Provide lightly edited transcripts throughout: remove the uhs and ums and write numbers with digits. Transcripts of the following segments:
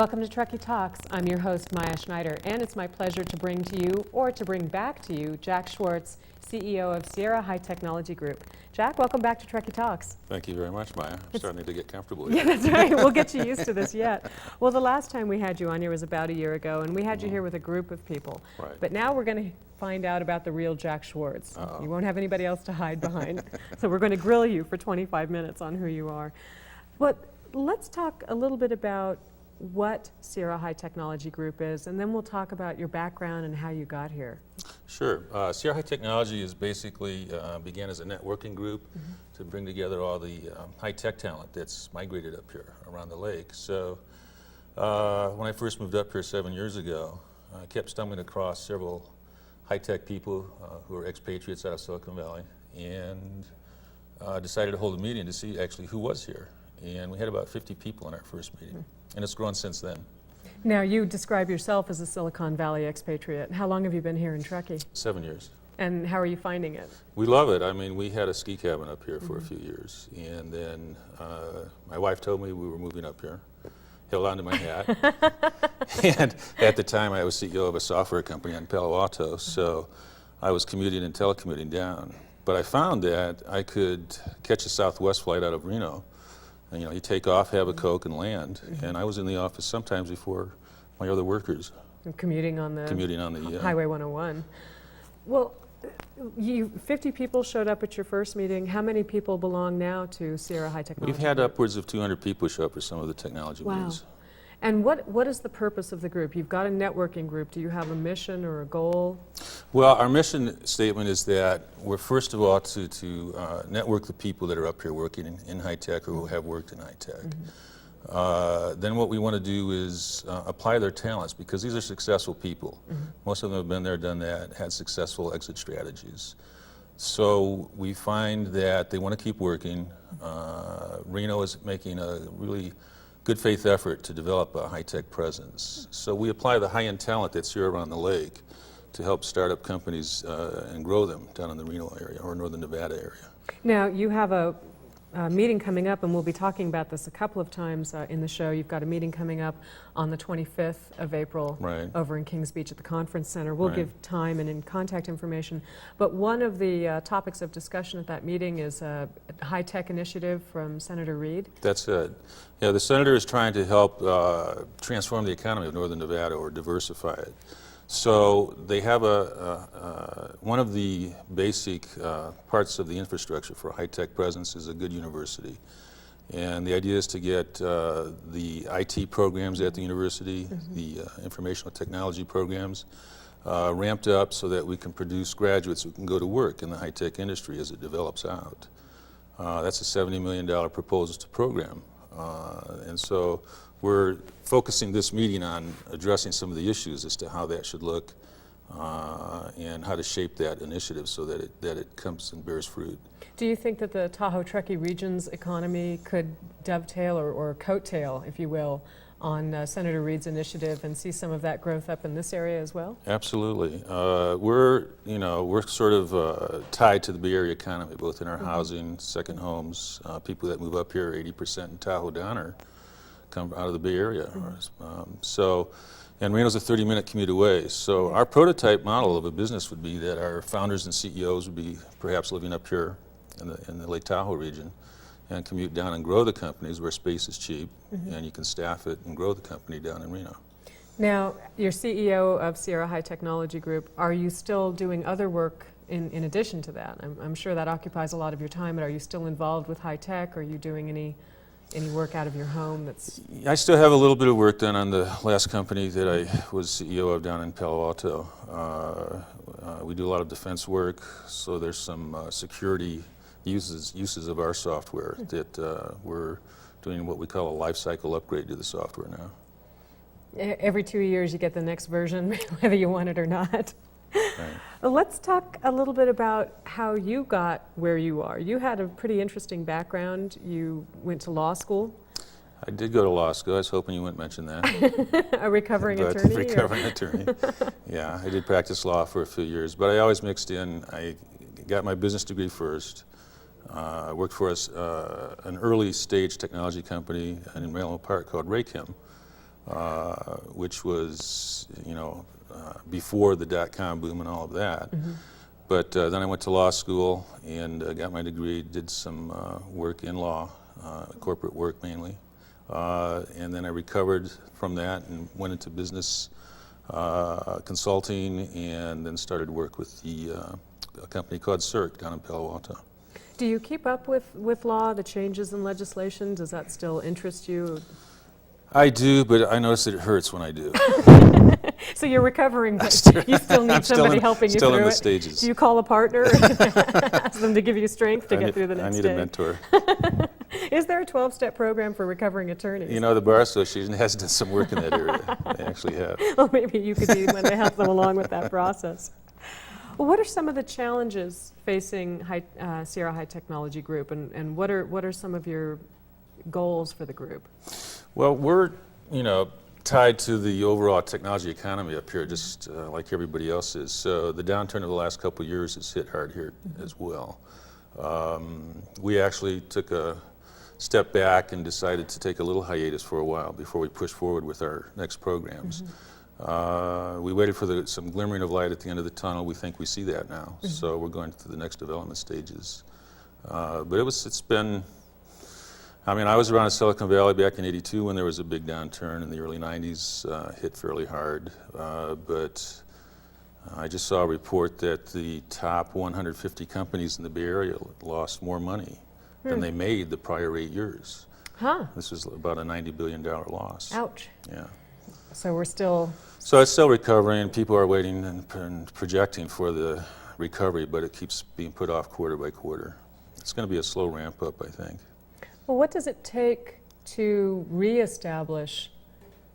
Welcome to Truckee Talks. I'm your host, Maya Schneider, and it's my pleasure to bring to you, or to bring back to you, Jack Schwartz, CEO of Sierra High Technology Group. Jack, welcome back to Truckee Talks. Thank you very much, Maya. I'm starting to get comfortable Yeah, here. that's right. We'll get you used to this yet. Well, the last time we had you on here was about a year ago, and we had you here with a group of people. Right. But now we're going to find out about the real Jack Schwartz. Uh-oh. You won't have anybody else to hide behind. So we're going to grill you for 25 minutes on who you are. But let's talk a little bit about what Sierra High Technology Group is, and then we'll talk about your background and how you got here. Sure. Sierra High Technology is basically began as a networking group to bring together all the high-tech talent that's migrated up here around the lake. So when I first moved up here 7 years ago, I kept stumbling across several high-tech people who are expatriates out of Silicon Valley, and decided to hold a meeting to see actually who was here. And we had about 50 people in our first meeting, and it's grown since then. Now, you describe yourself as a Silicon Valley expatriate. How long have you been here in Truckee? 7 years. And how are you finding it? We love it. I mean, we had a ski cabin up here for a few years, and then my wife told me we were moving up here, held onto my hat. And at the time, I was CEO of a software company in Palo Alto, so I was commuting and telecommuting down. But I found that I could catch a Southwest flight out of Reno. And, you take off, have a Coke, and land. And I was in the office sometimes before my other workers. Commuting on the Highway 101. Well, 50 people showed up at your first meeting. How many people belong now to Sierra High Technology? We've had upwards of 200 people show up for some of the technology meetings. And what is the purpose of the group? You've got a networking group. Do you have a mission or a goal? Well, our mission statement is that we're first of all to network the people that are up here working in high tech or who have worked in high tech. Then what we want to do is apply their talents, because these are successful people. Most of them have been there, done that, had successful exit strategies. So we find that they want to keep working. Reno is making a really good faith effort to develop a high-tech presence. So we apply the high-end talent that's here around the lake to help start up companies and grow them down in the Reno area or northern Nevada area. Now, you have a meeting coming up, and we'll be talking about this a couple of times in the show. You've got a meeting coming up on the 25th of April over in Kings Beach at the Conference Center. We'll give time and in contact information. But one of the topics of discussion at that meeting is a high-tech initiative from Senator Reed. That's it. Yeah, the senator is trying to help transform the economy of northern Nevada or diversify it. So they have one of the basic parts of the infrastructure for a high-tech presence is a good university. And the idea is to get the IT programs at the university, the informational technology programs, ramped up so that we can produce graduates who can go to work in the high-tech industry as it develops out. That's a $70 million proposal to program. And so we're focusing this meeting on addressing some of the issues as to how that should look and how to shape that initiative so that it comes and bears fruit. Do you think that the Tahoe-Truckee region's economy could dovetail or coattail, if you will, on Senator Reed's initiative and see some of that growth up in this area as well? Absolutely. We're sort of tied to the Bay Area economy, both in our housing, second homes. People that move up here, 80% in Tahoe down come out of the Bay Area. And Reno's a 30-minute commute away. So our prototype model of a business would be that our founders and CEOs would be perhaps living up here in the Lake Tahoe region and commute down and grow the companies where space is cheap and you can staff it and grow the company down in Reno. Now, you're CEO of Sierra High Technology Group. Are you still doing other work in addition to that? I'm sure that occupies a lot of your time, but are you still involved with high tech? Are you doing any work out of your home that's... I still have a little bit of work done on the last company that I was CEO of down in Palo Alto. We do a lot of defense work, so there's some security uses of our software that we're doing what we call a life cycle upgrade to the software now. Every 2 years you get the next version, whether you want it or not. Right. Well, let's talk a little bit about how you got where you are. You had a pretty interesting background. You went to law school. I did go to law school. I was hoping you wouldn't mention that. A recovering attorney? Recovering attorney. Yeah, I did practice law for a few years, but I always mixed in. I got my business degree first. Worked for an early stage technology company in Menlo Park called Raychem. which was, before the dot-com boom and all of that. Mm-hmm. But then I went to law school and got my degree, did some work in law, corporate work mainly. And then I recovered from that and went into business consulting, and then started work with a company called CERC down in Palo Alto. Do you keep up with law, the changes in legislation? Does that still interest you? I do, but I notice that it hurts when I do. So you're recovering, but you still need somebody helping you still through in the it? stages. Do you call a partner, ask them to give you strength to get through the next day? I need a mentor. Is there a 12-step program for recovering attorneys? The Bar Association has done some work in that area. They actually have. Well, maybe you could be one to help them along with that process. Well, what are some of the challenges facing Sierra High Technology Group, and what are some of your goals for the group? Well, we're, tied to the overall technology economy up here, just like everybody else is. So the downturn of the last couple of years has hit hard here as well. We actually took a step back and decided to take a little hiatus for a while before we pushed forward with our next programs. We waited for some glimmering of light at the end of the tunnel. We think we see that now. So we're going to the next development stages. But it's been, I was around in Silicon Valley back in '82 when there was a big downturn. In the early '90s, hit fairly hard. But I just saw a report that the top 150 companies in the Bay Area lost more money than they made the prior 8 years. Huh. This was about a $90 billion loss. Ouch. Yeah. So we're still... So it's still recovering. People are waiting and projecting for the recovery, but it keeps being put off quarter by quarter. It's going to be a slow ramp up, I think. Well, what does it take to reestablish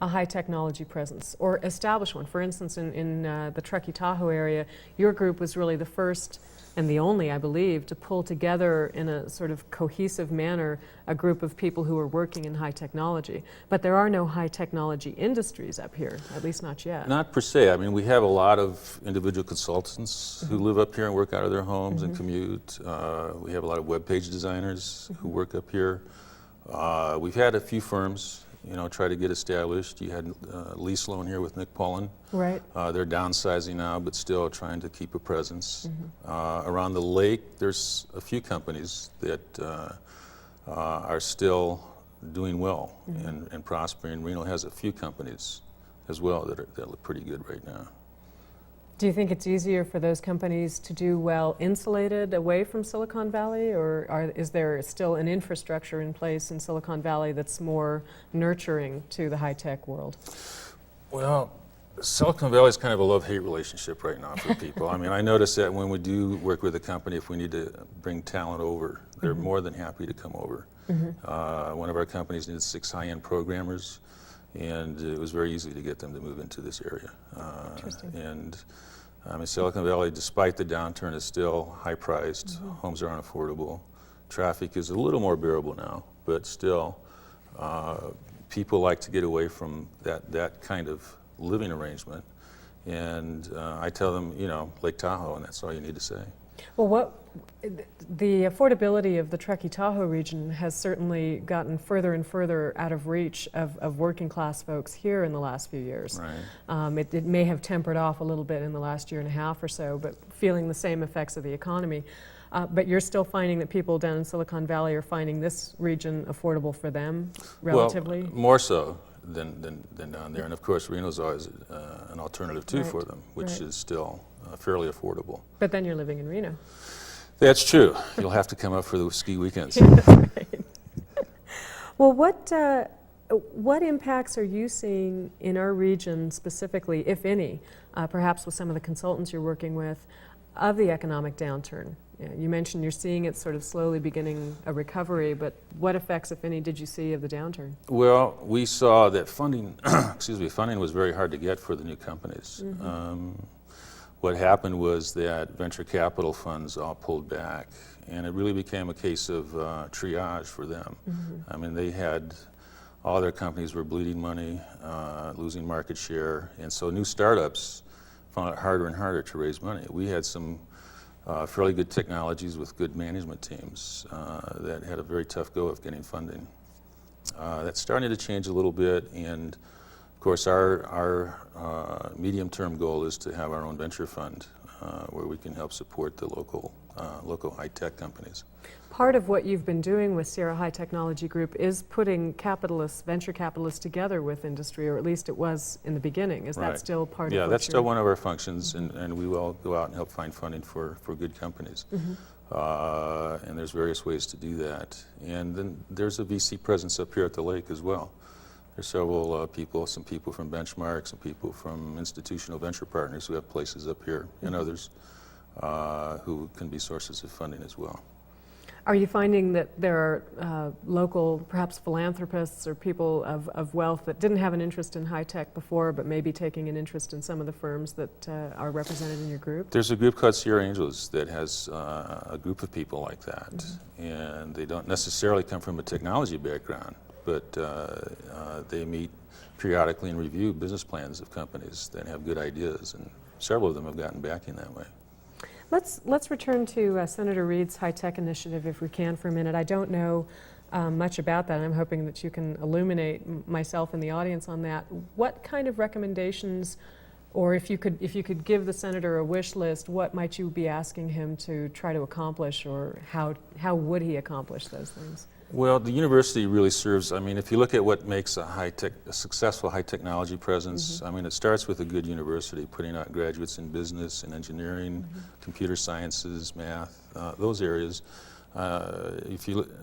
a high technology presence, or establish one? For instance, in the Truckee Tahoe area, your group was really the first and the only, I believe, to pull together in a sort of cohesive manner a group of people who are working in high technology. But there are no high technology industries up here, at least not yet. Not per se. We have a lot of individual consultants who live up here and work out of their homes and commute. We have a lot of web page designers who work up here. We've had a few firms try to get established. You had lease loan here with Nick Pullen. Right. They're downsizing now, but still trying to keep a presence. Around the lake, there's a few companies that are still doing well and prospering. Reno has a few companies as well that look pretty good right now. Do you think it's easier for those companies to do well insulated away from Silicon Valley, or is there still an infrastructure in place in Silicon Valley that's more nurturing to the high-tech world? Well, Silicon Valley is kind of a love-hate relationship right now for people. I notice that when we do work with a company, if we need to bring talent over, they're more than happy to come over. One of our companies needed 6 high-end programmers, and it was very easy to get them to move into this area. Interesting. And Silicon Valley, despite the downturn, is still high-priced. Homes are unaffordable. Traffic is a little more bearable now, but still, people like to get away from that kind of living arrangement. And I tell them, Lake Tahoe, and that's all you need to say. Well, the affordability of the Truckee Tahoe region has certainly gotten further and further out of reach of working class folks here in the last few years. Right. It may have tempered off a little bit in the last year and a half or so, but feeling the same effects of the economy. But you're still finding that people down in Silicon Valley are finding this region affordable for them, relatively? Well, more so than down there. And of course, Reno's always an alternative too for them, which is still fairly affordable. But then you're living in Reno. That's true. You'll have to come up for the ski weekends. That's right. Well, what impacts are you seeing in our region specifically, if any, perhaps with some of the consultants you're working with, of the economic downturn? You mentioned you're seeing it sort of slowly beginning a recovery, but what effects, if any, did you see of the downturn? Well, we saw that funding, funding was very hard to get for the new companies. What happened was that venture capital funds all pulled back, and it really became a case of triage for them. They had, all their companies were bleeding money, losing market share, and so new startups found it harder and harder to raise money. We had some fairly good technologies with good management teams that had a very tough go of getting funding. That's starting to change a little bit, and Of course, our medium-term goal is to have our own venture fund where we can help support the local high-tech companies. Part of what you've been doing with Sierra High Technology Group is putting venture capitalists together with industry, or at least it was in the beginning. Is that still part of what Yeah, that's still one of our functions, and we will go out and help find funding for good companies. And there's various ways to do that. And then there's a VC presence up here at the lake as well. There's several people, some people from Benchmark, some people from institutional venture partners who have places up here, and others who can be sources of funding as well. Are you finding that there are local, perhaps philanthropists or people of wealth that didn't have an interest in high tech before, but maybe taking an interest in some of the firms that are represented in your group? There's a group called Sierra Angels that has a group of people like that, and they don't necessarily come from a technology background, but they meet periodically and review business plans of companies that have good ideas, and several of them have gotten backing that way. Let's return to Senator Reed's high-tech initiative, if we can, for a minute. I don't know much about that, and I'm hoping that you can illuminate myself and the audience on that. What kind of recommendations, or if you could give the senator a wish list, what might you be asking him to try to accomplish, or how would he accomplish those things? Well, the university really serves, I mean, if you look at what makes a successful high technology presence, I mean, it starts with a good university, putting out graduates in business and engineering, computer sciences, math, those areas.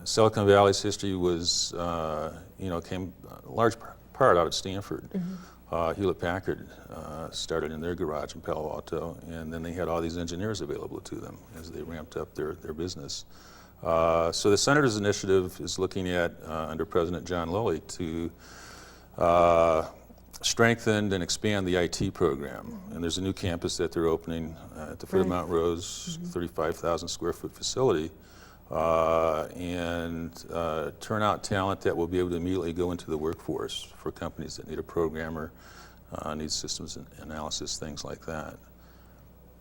Silicon Valley's history was, came a large part out of Stanford. Hewlett-Packard started in their garage in Palo Alto, and then they had all these engineers available to them as they ramped up their business. So the Senator's initiative is looking at, under President John Lilly, to strengthen and expand the IT program. And there's a new campus that they're opening at the foot of Mount Rose, 35,000 square foot facility, and turn out talent that will be able to immediately go into the workforce for companies that need a programmer, need systems analysis, things like that.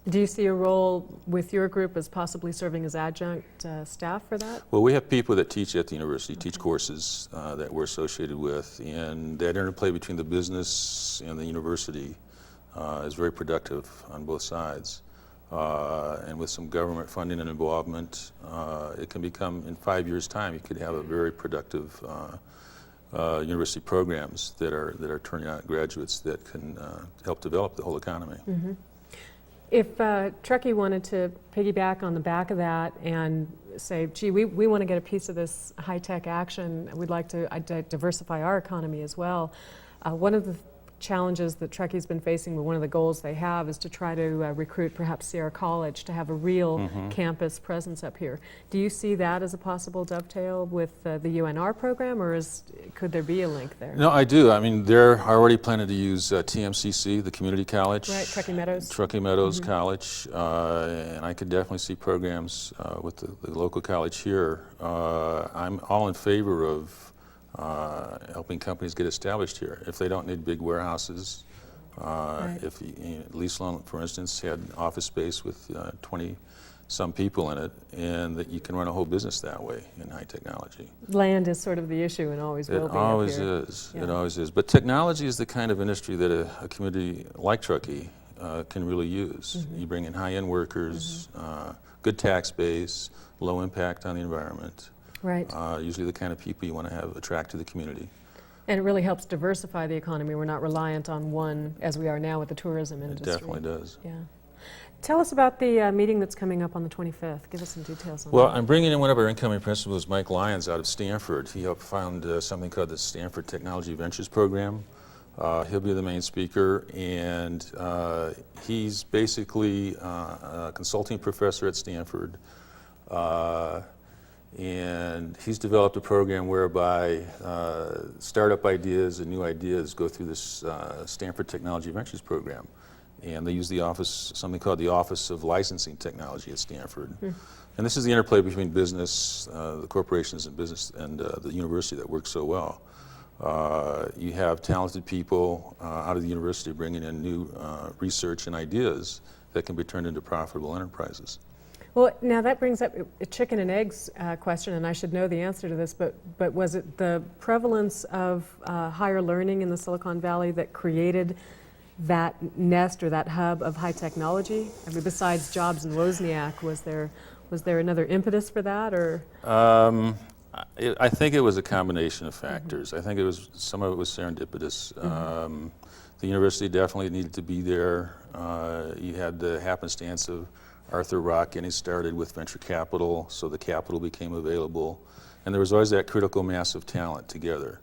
Do you see a role with your group as possibly serving as adjunct staff for that? Well, we have people that teach at the university, teach courses that we're associated with, and that interplay between the business and the university is very productive on both sides. And with some government funding and involvement, it can become, in 5 years' time, you could have a very productive university programs that are turning out graduates that can help develop the whole economy. If Truckee wanted to piggyback on the back of that and say, gee, we want to get a piece of this high-tech action, we'd like to diversify our economy as well. One of the challenges that Truckee's been facing, but one of the goals they have, is to try to recruit perhaps Sierra College to have a real campus presence up here. Do you see that as a possible dovetail with the UNR program, or could there be a link there? No, I do. I mean, they're already planning to use TMCC, the community college. Right, Truckee Meadows. Truckee Meadows College, and I could definitely see programs with the local college here. I'm all in favor of helping companies get established here. If they don't need big warehouses, if Leaseland, for instance, had office space with 20-some people in it, and that you can run a whole business that way in high technology. Land is sort of the issue and always will be. It always is. Yeah. It always is. But technology is the kind of industry that a community like Truckee can really use. You bring in high-end workers, good tax base, low impact on the environment. Right. Usually the kind of people you want to have attract to the community. And it really helps diversify the economy. We're not reliant on one, as we are now with the tourism industry. It definitely does. Yeah. Tell us about the meeting that's coming up on the 25th. Give us some details on that. Well, I'm bringing in one of our incoming principals, Mike Lyons, out of Stanford. He helped found something called the Stanford Technology Ventures Program. He'll be the main speaker, and he's basically a consulting professor at Stanford. And he's developed a program whereby startup ideas and new ideas go through this Stanford Technology Ventures program. And they use the office, something called the Office of Licensing Technology at Stanford. And this is the interplay between business, the corporations and business, and the university that works so well. You have talented people out of the university bringing in new research and ideas that can be turned into profitable enterprises. Well, now that brings up a chicken and eggs question, and I should know the answer to this, but was it the prevalence of higher learning in the Silicon Valley that created that nest or that hub of high technology? I mean, besides Jobs and Wozniak, was there another impetus for that, or? I think it was a combination of factors. I think some of it was serendipitous. The university definitely needed to be there. You had the happenstance of Arthur Rock getting started with venture capital, so the capital became available. And there was always that critical mass of talent together.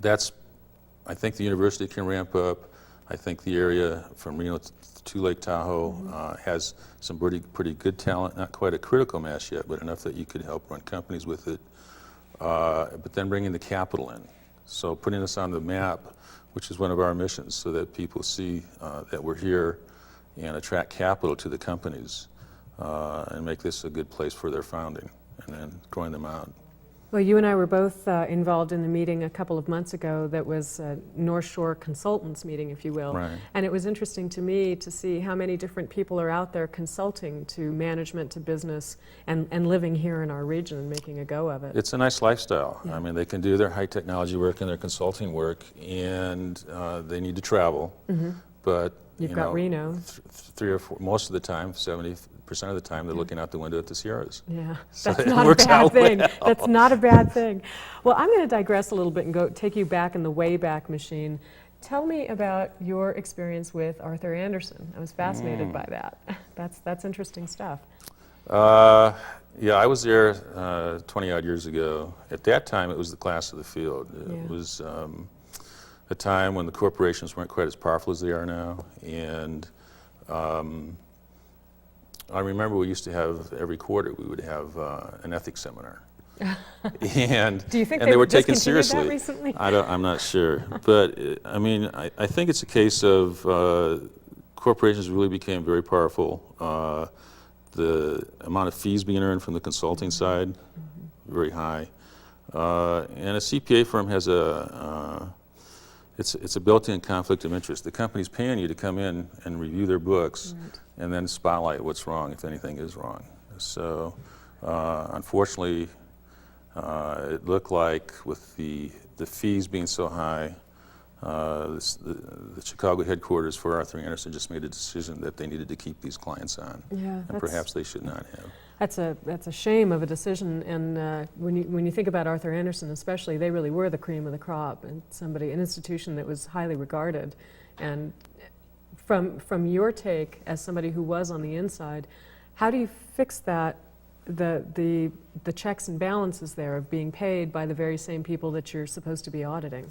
I think the university can ramp up. I think the area from Reno to Lake Tahoe has some pretty good talent, not quite a critical mass yet, but enough that you could help run companies with it. But then bringing the capital in. So putting us on the map, which is one of our missions, so that people see that we're here and attract capital to the companies and make this a good place for their founding and then growing them out. Well, you and I were both involved in the meeting a couple of months ago that was a North Shore Consultants meeting, if you will. Right. And it was interesting to me to see how many different people are out there consulting to management, to business, and living here in our region and making a go of it. It's a nice lifestyle. Yeah. I mean, they can do their high technology work and their consulting work, and they need to travel. But You've got Reno. 3 or 4, most of the time, 70% of the time, they're looking out the window at the Sierras. Yeah, So that's it not a works bad out thing. well. That's not a bad thing. Well, I'm going to digress a little bit and take you back in the Wayback Machine. Tell me about your experience with Arthur Andersen. I was fascinated by that. That's interesting stuff. Yeah, I was there 20-odd years ago. At that time, it was the class of the field. It was a time when the corporations weren't quite as powerful as they are now, and I remember we used to have, every quarter, we would have an ethics seminar. And, Do you think they were taken discontinued seriously. that recently? I'm not sure. But, I mean, I think it's a case of corporations really became very powerful. The amount of fees being earned from the consulting side, very high. And a CPA firm has it's a built-in conflict of interest. The company's paying you to come in and review their books and then spotlight what's wrong, if anything is wrong. So unfortunately, it looked like with the fees being so high, the Chicago headquarters for Arthur Andersen just made a decision that they needed to keep these clients on, and perhaps they should not have. That's a shame of a decision, and when you think about Arthur Andersen especially, they really were the cream of the crop, and an institution that was highly regarded. And from your take as somebody who was on the inside, how do you fix that? The checks and balances there of being paid by the very same people that you're supposed to be auditing?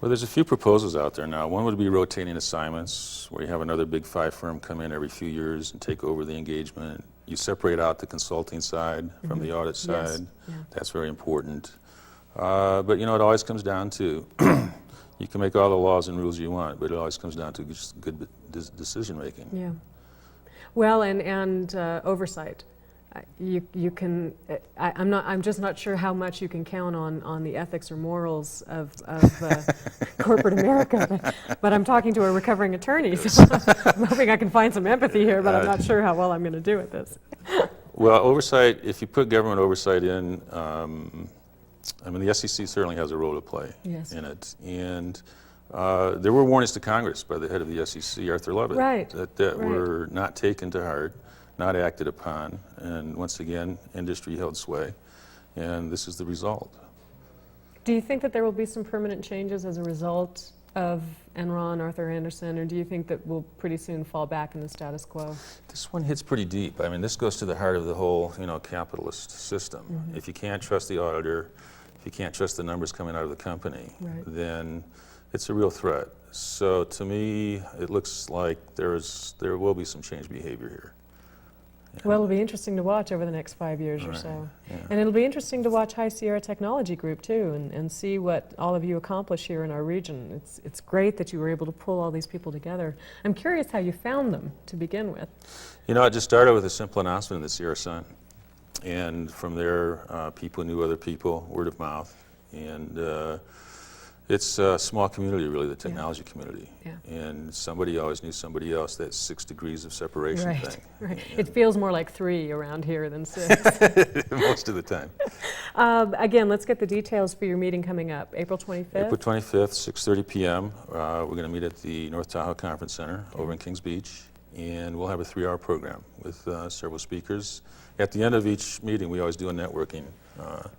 Well, there's a few proposals out there now. One would be rotating assignments, where you have another big 5 firm come in every few years and take over the engagement. You separate out the consulting side from the audit side. Yes. Yeah. That's very important. But it always comes down to, you can make all the laws and rules you want, but it always comes down to just good decision making. Yeah. Well, and oversight. You can. I'm just not sure how much you can count on the ethics or morals of corporate America. But I'm talking to a recovering attorney, so I'm hoping I can find some empathy here. But I'm not sure how well I'm going to do with this. Well, oversight. If you put government oversight in, I mean, the SEC certainly has a role to play in it, and there were warnings to Congress by the head of the SEC, Arthur Lovett, that were not taken to heart, not acted upon, and once again, industry held sway, and this is the result. Do you think that there will be some permanent changes as a result of Enron, Arthur Andersen, or do you think that we'll pretty soon fall back in the status quo? This one hits pretty deep. I mean, this goes to the heart of the whole, capitalist system. If you can't trust the auditor, if you can't trust the numbers coming out of the company, then it's a real threat. So to me, it looks like there will be some changed behavior here. Well, it'll be interesting to watch over the next 5 years or so. Yeah. And it'll be interesting to watch High Sierra Technology Group, too, and see what all of you accomplish here in our region. It's great that you were able to pull all these people together. I'm curious how you found them to begin with. It just started with a simple announcement in the Sierra Sun. And from there, people knew other people, word of mouth. And It's a small community, really, the technology community. Yeah. And somebody always knew somebody else, that 6 degrees of separation Right, thing. right. It feels more like 3 around here than 6. Most of the time. Again, let's get the details for your meeting coming up. April 25th? April 25th, 6:30 p.m. We're going to meet at the North Tahoe Conference Center over in Kings Beach, and we'll have a 3-hour program with several speakers. At the end of each meeting, we always do a networking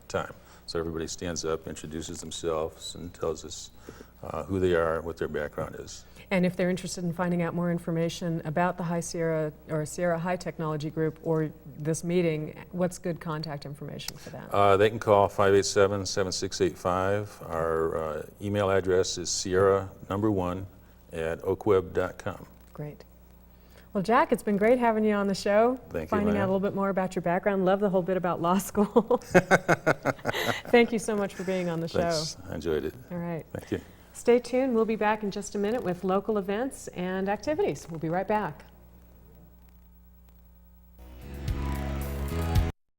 time. So everybody stands up, introduces themselves, and tells us who they are, what their background is. And if they're interested in finding out more information about the High Sierra or Sierra High Technology Group or this meeting, what's good contact information for that? They can call 587-7685. Our email address is sierra1@oakweb.com. Great. Well, Jack, it's been great having you on the show. Thank you, Finding out a little bit more about your background. Love the whole bit about law school. Thank you so much for being on the show. Thanks. I enjoyed it. All right. Thank you. Stay tuned. We'll be back in just a minute with local events and activities. We'll be right back.